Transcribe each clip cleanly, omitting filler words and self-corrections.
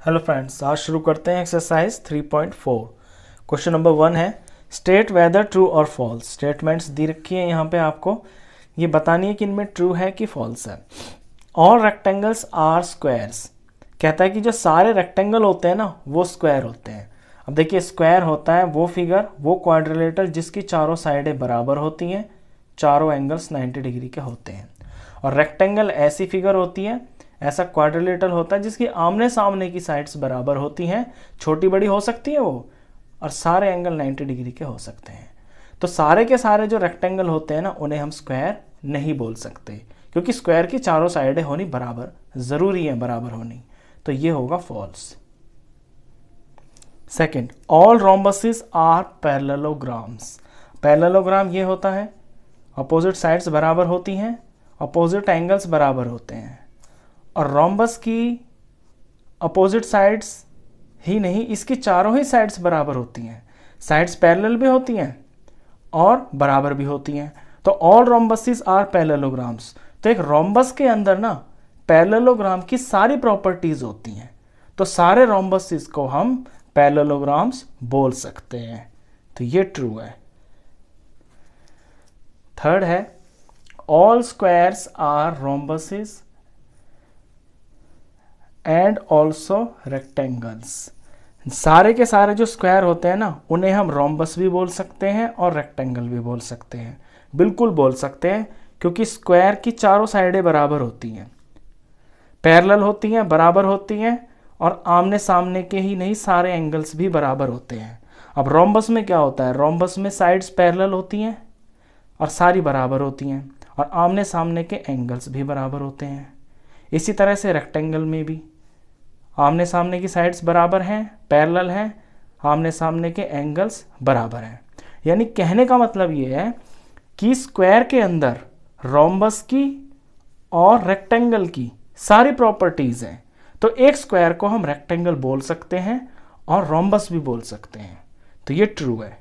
Hello friends, आज शुरू करते हैं एक्सरसाइज 3.4। क्वेश्चन नंबर 1 है स्टेट वेदर ट्रू और फॉल्स। स्टेटमेंट्स दी रखी है यहाँ पे, आपको ये बतानी है कि इनमें ट्रू है कि फॉल्स है। ऑल रेक्टेंगल्स आर स्क्वायर्स, कहता है कि जो सारे रेक्टेंगल होते हैं ना वो स्क्वायर होते हैं। अब देखिए, स्क्वायर होता है वो फिगर, वो क्वाड्रिलेटरल जिसकी चारों साइडें बराबर होती हैं, चारों एंगल्स 90 डिग्री के होते हैं। और रेक्टेंगल ऐसी फिगर होती है, ऐसा क्वाड्रिलेटरल होता है जिसकी आमने सामने की साइड्स बराबर होती हैं, छोटी बड़ी हो सकती है वो, और सारे एंगल 90 डिग्री के हो सकते हैं। तो सारे के सारे जो रेक्टेंगल होते हैं ना उन्हें हम स्क्वायर नहीं बोल सकते, क्योंकि स्क्वायर की चारों साइडें होनी बराबर ज़रूरी है, बराबर होनी। तो ये होगा false. Second, all rhombuses are parallelograms. Parallelogram ये होता है अपोजिट साइड्स बराबर होती हैं, अपोजिट एंगल्स बराबर होते हैं। और रोम्बस की अपोजिट साइड्स ही नहीं, इसकी चारों ही साइड्स बराबर होती हैं, साइड्स पैरेलल भी होती हैं और बराबर भी होती हैं। तो ऑल रोम्बसेस आर पैरेललोग्राम्स। तो एक रोम्बस के अंदर ना पैरेललोग्राम की सारी प्रॉपर्टीज होती हैं, तो सारे रोम्बसेस को हम पैरेललोग्राम्स बोल सकते हैं। तो ये ट्रू है। थर्ड है all squares are rhombuses and also rectangles. सारे के सारे जो स्क्वायर होते हैं ना उन्हें हम रोम्बस भी बोल सकते हैं और रेक्टेंगल भी बोल सकते हैं। बिल्कुल बोल सकते हैं, क्योंकि स्क्वायर की चारों साइडें बराबर होती हैं, पैरेलल होती हैं, बराबर होती हैं, और आमने सामने के ही नहीं सारे एंगल्स भी बराबर होते हैं। अब रोम्बस में क्या होता है, रोम्बस में साइड्स पैरेलल होती हैं और सारी बराबर होती हैं, और आमने सामने के एंगल्स भी बराबर होते हैं। इसी तरह से रेक्टेंगल में भी आमने सामने की साइड्स बराबर हैं, पैरेलल हैं, आमने सामने के एंगल्स बराबर हैं। यानी कहने का मतलब ये है कि स्क्वायर के अंदर रोम्बस की और रेक्टेंगल की सारी प्रॉपर्टीज हैं। तो एक स्क्वायर को हम रेक्टेंगल बोल सकते हैं और रोम्बस भी बोल सकते हैं। तो ये ट्रू है।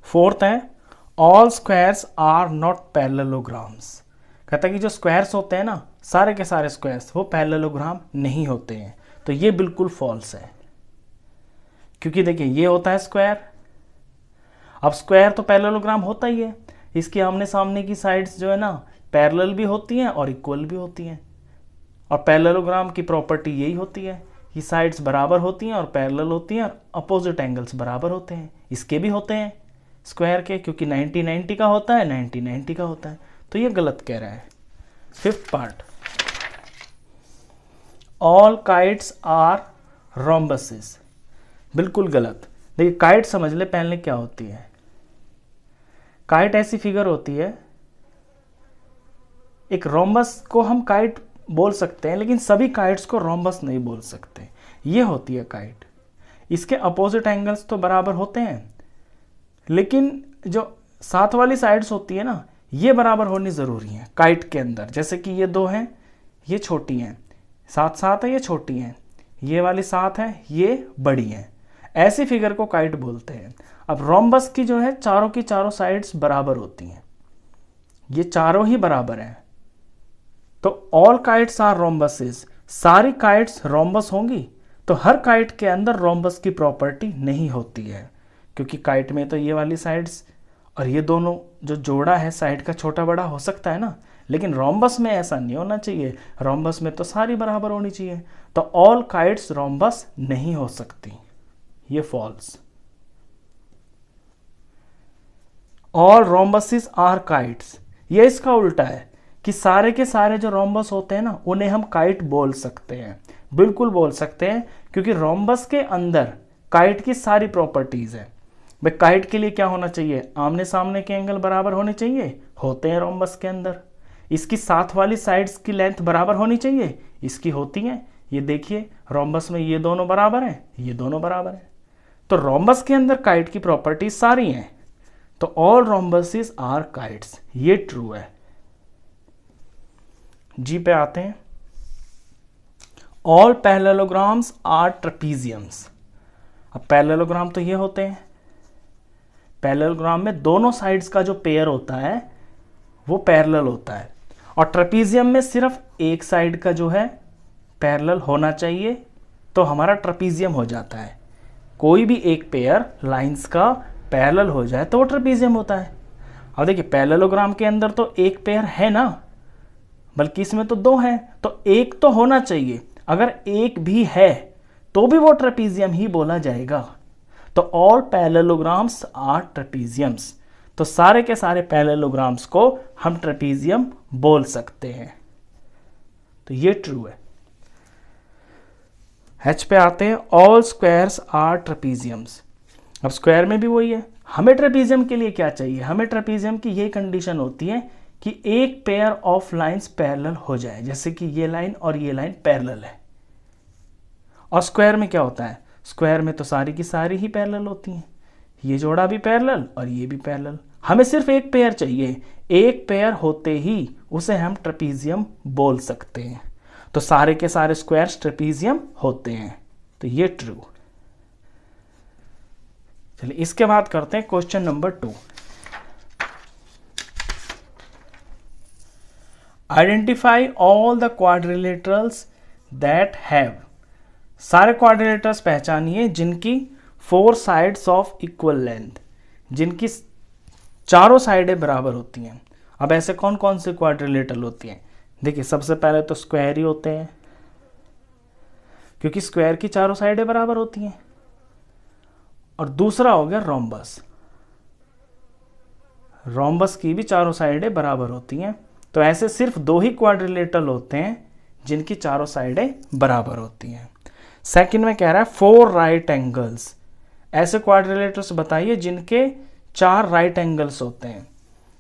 फोर्थ है all squares are not parallelograms. कहता है कि जो स्क्वायर्स होते हैं ना, सारे के सारे स्क्वायर्स वो पैरेललोग्राम नहीं होते हैं। तो ये बिल्कुल फॉल्स है, क्योंकि देखिए ये होता है स्क्वायर। अब स्क्वायर तो पैरेललोग्राम होता ही है, इसकी आमने सामने की साइड्स जो है ना पैरेलल भी होती हैं और इक्वल भी होती हैं। और पैरेललोग्राम की प्रॉपर्टी यही होती है कि साइड्स बराबर होती हैं और पैरेलल होती हैं और अपोजिट एंगल्स बराबर होते हैं। इसके भी होते हैं स्क्वायर के, क्योंकि 90-90 का होता है, 90-90 का होता है। तो ये गलत कह रहा है। Fifth part, all kites are rhombuses. बिल्कुल गलत। देखिए काइट समझ ले पहले क्या होती है। काइट ऐसी फिगर होती है, एक रोम्बस को हम काइट बोल सकते हैं, लेकिन सभी काइट्स को रोम्बस नहीं बोल सकते। ये होती है काइट। इसके अपोजिट एंगल्स तो बराबर होते हैं, लेकिन जो साथ वाली साइड्स होती है ना ये बराबर होनी ज़रूरी है काइट के अंदर। जैसे कि ये दो हैं, ये छोटी हैं, साथ साथ है, ये छोटी हैं, ये वाली साथ है, ये बड़ी हैं। ऐसी फिगर को काइट बोलते हैं। अब रोम्बस की जो है चारों की चारों साइड्स बराबर होती हैं, ये चारों ही बराबर हैं। तो ऑल काइट्स आर रोम्बसेस, सारी काइट्स रोम्बस होंगी। तो हर काइट के अंदर रोम्बस की प्रॉपर्टी नहीं होती है, क्योंकि काइट में तो ये वाली साइड्स और ये दोनों जो जोड़ा है साइड का छोटा बड़ा हो सकता है ना, लेकिन रोम्बस में ऐसा नहीं होना चाहिए। रोम्बस में तो सारी बराबर होनी चाहिए। तो ऑल काइट्स रोम्बस नहीं हो सकती, ये false. All rhombuses are kites, ये इसका उल्टा है कि सारे के सारे जो रोम्बस होते हैं ना उन्हें हम काइट बोल सकते हैं। बिल्कुल बोल सकते हैं, क्योंकि रोम्बस के अंदर काइट की सारी प्रॉपर्टीज है। भाई काइट के लिए क्या होना चाहिए, आमने सामने के एंगल बराबर होने चाहिए, होते हैं रोम्बस के अंदर। इसकी साथ वाली साइड्स की लेंथ बराबर होनी चाहिए, इसकी होती है। ये देखिए रोम्बस में ये दोनों बराबर हैं, ये दोनों बराबर हैं। तो रोम्बस के अंदर काइट की प्रॉपर्टीज सारी हैं। तो ऑल रोम्बसेस आर काइट्स, ये ट्रू है। जी पे आते हैं, ऑल पैरेललोग्राम्स आर ट्रेपीजियम्स। अब पैरेललोग्राम तो ये होते हैं, पैरेललोग्राम में दोनों साइड्स का जो पेयर होता है वो पैरेलल होता है, और ट्रेपीजियम में सिर्फ एक साइड का जो है पैरेलल होना चाहिए तो हमारा ट्रेपीजियम हो जाता है। कोई भी एक पेयर लाइंस का पैरेलल हो जाए तो वो ट्रेपीजियम होता है। अब देखिए पैरेललोग्राम के अंदर तो एक पेयर है ना, बल्कि इसमें तो दो है, तो एक तो होना चाहिए। अगर एक भी है तो भी वो ट्रेपीजियम ही बोला जाएगा। तो ऑल पैरेललोग्राम्स आर ट्रेपीजियम्स। तो सारे के सारे पैरेललोग्राम्स को हम ट्रेपीजियम बोल सकते हैं। तो ये ट्रू है। H पे आते हैं, ऑल स्क्वायर्स आर ट्रेपीजियम्स। अब स्क्वायर में भी वही है। हमें ट्रेपीजियम के लिए क्या चाहिए? हमें ट्रेपीजियम की ये कंडीशन होती है कि एक पेयर ऑफ लाइंस पैरेलल हो जाए, जैसे कि ये लाइन और ये लाइन पैरेलल है। और स्क्वायर में क्या होता है? स्क्वायर में तो सारी की सारी ही पैरेलल होती हैं, ये जोड़ा भी पैरेलल और ये भी पैरेलल। हमें सिर्फ एक पेयर चाहिए, एक पेयर होते ही उसे हम ट्रेपीजियम बोल सकते हैं। तो सारे के सारे स्क्वायर्स ट्रेपीजियम होते हैं। तो ये ट्रू। चलिए इसके बाद करते हैं question number 2। Identify all the quadrilaterals that have. सारे क्वाड्रिलेटरल्स पहचानिए जिनकी 4 साइड्स ऑफ इक्वल लेंथ, जिनकी चारों साइडें बराबर होती हैं। अब ऐसे कौन कौन से क्वाड्रिलेटरल होती हैं? देखिए सबसे पहले तो स्क्वायर ही होते हैं, क्योंकि स्क्वायर की चारों साइडें बराबर होती हैं। और दूसरा हो गया रोम्बस। रोम्बस की भी चारों साइडें बराबर होती हैं। तो ऐसे सिर्फ 2 ही क्वाड्रिलेटरल होते हैं जिनकी चारों साइडें बराबर होती हैं। सेकंड में कह रहा है 4 राइट एंगल्स। ऐसे क्वाड्रिलेटरल्स बताइए जिनके 4 राइट एंगल्स होते हैं।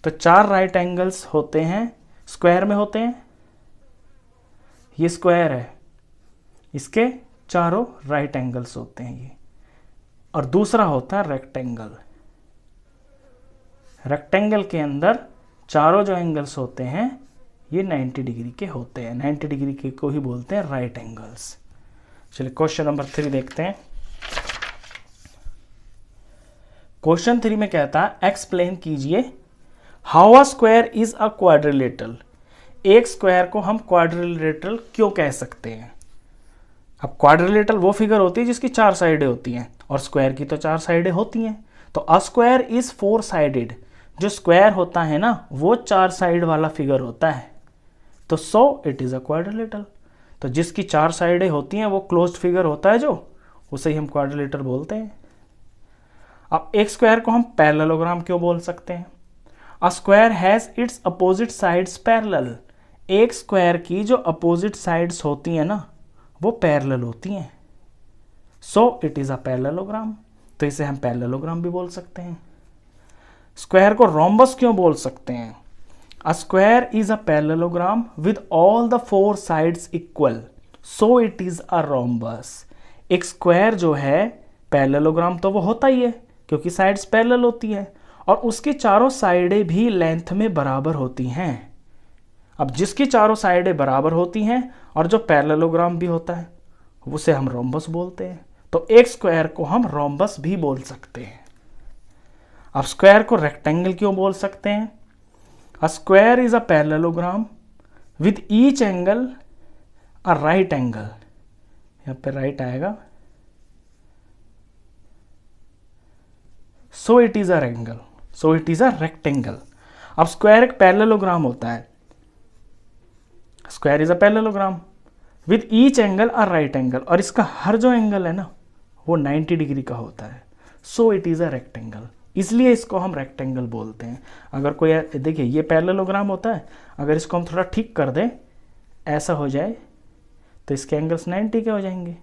तो 4 राइट एंगल्स होते हैं, स्क्वायर में होते हैं। ये स्क्वायर है, इसके चारों राइट एंगल्स होते हैं ये। और दूसरा होता है रेक्टेंगल। रेक्टेंगल के अंदर चारों जो एंगल्स होते हैं ये 90 डिग्री के होते हैं। 90 डिग्री के को ही बोलते हैं राइट एंगल्स। चलिए क्वेश्चन नंबर 3 देखते हैं। क्वेश्चन 3 में कहता है एक्सप्लेन कीजिए how a square is a quadrilateral. एक स्क्वायर को हम क्वाड्रिलेटरल क्यों कह सकते हैं? अब क्वाड्रिलेटरल वो फिगर होती है जिसकी 4 साइडें होती हैं, और स्क्वायर की तो 4 साइडें होती हैं। तो अ स्क्वायर इज 4 साइडेड। जो स्क्वायर होता है ना वो 4 साइड वाला फिगर होता है। तो so it is a quadrilateral. तो जिसकी 4 साइडें होती हैं वो क्लोज्ड फिगर होता है, जो उसे ही हम क्वाड्रिलेटरल बोलते हैं। अब एक स्क्वायर को हम पैरेललोग्राम क्यों बोल सकते हैं? A square has its opposite sides parallel. एक स्क्वायर की जो अपोजिट साइड्स होती हैं ना वो पैरेलल होती हैं। So it is a parallelogram. तो इसे हम पैरेललोग्राम भी बोल सकते हैं। स्क्वायर को रोम्बस क्यों बोल सकते हैं? A square is a parallelogram with all the 4 sides equal, so it is a rhombus. एक स्क्वायर जो है पैरेललोग्राम तो वो होता ही है क्योंकि साइड्स पैरेलल होती है, और उसकी चारों साइडें भी लेंथ में बराबर होती हैं। अब जिसकी चारों साइडें बराबर होती हैं और जो पैरेललोग्राम भी होता है उसे हम रोम्बस बोलते हैं। तो एक स्क्वायर को हम रोम्बस भी बोल सकते हैं। अब स्क्वायर को रेक्टेंगल क्यों बोल सकते हैं? A square is a parallelogram with each angle a right angle. यहां पे राइट आएगा, so it is a angle, so it is a rectangle. अब स्क्वायर एक पैरेललोग्राम होता है। Square is a parallelogram with each angle a right angle, और इसका हर जो एंगल है ना वो 90 डिग्री का होता है। So it is a rectangle, इसलिए इसको हम रेक्टेंगल बोलते हैं। अगर कोई देखिए ये पैरेललोग्राम होता है, अगर इसको हम थोड़ा ठीक कर दें ऐसा हो जाए तो इसके एंगल्स 90 के हो जाएंगे।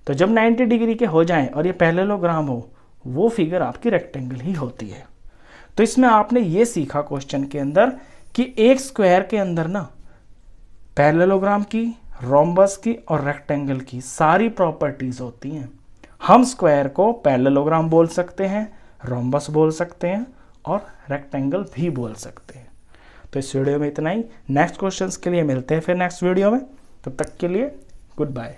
तो जब 90 डिग्री के हो जाएं और ये पैरेललोग्राम हो वो फिगर आपकी रेक्टेंगल ही होती है। तो इसमें आपने ये सीखा क्वेश्चन के अंदर कि एक स्क्वायर के अंदर ना पैरेललोग्राम की, रोम्बस की और रेक्टेंगल की सारी प्रॉपर्टीज होती हैं। हम स्क्वायर को पैरेललोग्राम बोल सकते हैं, रोम्बस बोल सकते हैं और रेक्टेंगल भी बोल सकते हैं। तो इस वीडियो में इतना ही। नेक्स्ट क्वेश्चंस के लिए मिलते हैं फिर नेक्स्ट वीडियो में। तब तक के लिए गुड बाय।